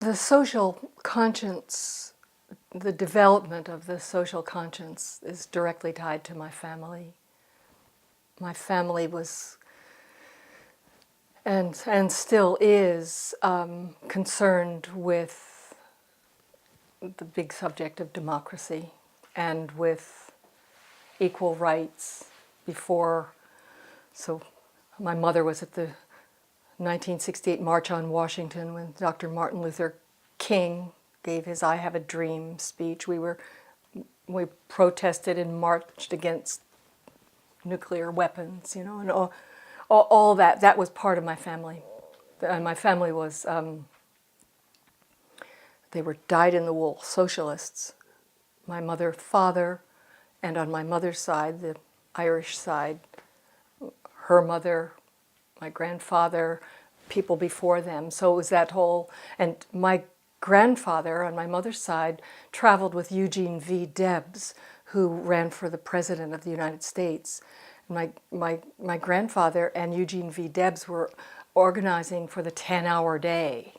the social conscience, the development of the social conscience is directly tied to my family. My family was, and still is, concerned with the big subject of democracy and with equal rights before. So my mother was at the 1968 March on Washington when Dr. Martin Luther King gave his "I Have a Dream" speech. We protested and marched against nuclear weapons, you know, and all that. That was part of my family. And my family was, they were dyed-in-the-wool socialists. My mother, father, and on my mother's side, the Irish side, her mother, my grandfather, people before them. So it was that whole, and my grandfather on my mother's side traveled with Eugene V. Debs, who ran for the President of the United States. My grandfather and Eugene V. Debs were organizing for the 10-hour day,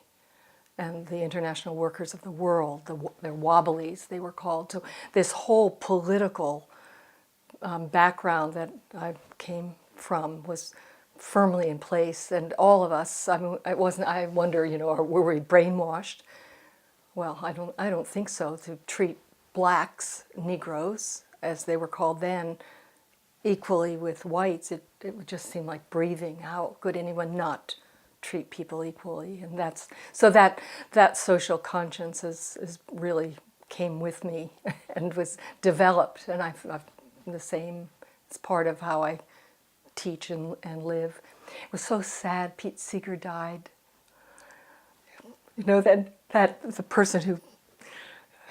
and the International Workers of the World, they're Wobblies, they were called. So this whole political background that I came from was firmly in place, and all of us, I mean, it wasn't, I wonder, you know, were we brainwashed? Well, I don't think so, to treat blacks, Negroes, as they were called then, equally with whites. It would just seem like breathing. How could anyone not treat people equally? And that's, so that social conscience is really came with me and was developed, and I've the same, it's part of how I teach and live. It was so sad Pete Seeger died. You know, that the person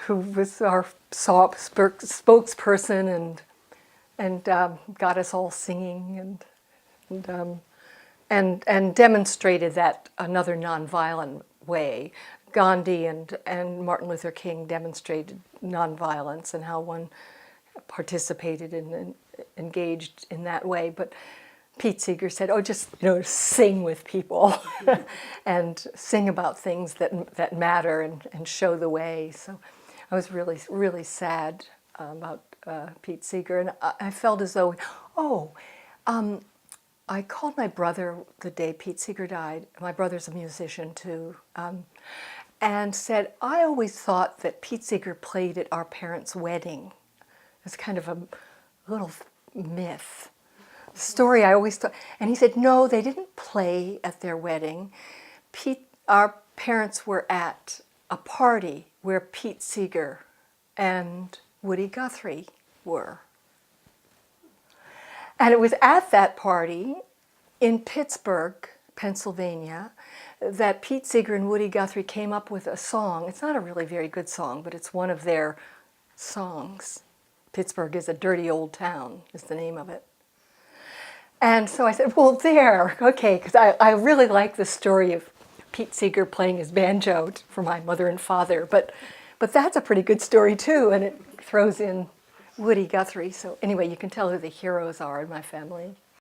who was our spokesperson and got us all singing and demonstrated that another nonviolent way. Gandhi and Martin Luther King demonstrated nonviolence and how one participated and engaged in that way. But Pete Seeger said, "Oh, just, you know, sing with people and sing about things that matter and show the way." So I was really, really sad about Pete Seeger, and I felt as though, I called my brother the day Pete Seeger died. My brother's a musician too, and said, "I always thought that Pete Seeger played at our parents' wedding." It's kind of a little myth. Story I always thought. And he said, "No, they didn't play at their wedding. Our parents were at a party where Pete Seeger and Woody Guthrie were." And it was at that party in Pittsburgh, Pennsylvania, that Pete Seeger and Woody Guthrie came up with a song. It's not a really very good song, but it's one of their songs. "Pittsburgh is a Dirty Old Town" is the name of it. And so I said, well, there, okay, because I really like the story of Pete Seeger playing his banjo for my mother and father, but that's a pretty good story too, and it throws in Woody Guthrie. So anyway, you can tell who the heroes are in my family.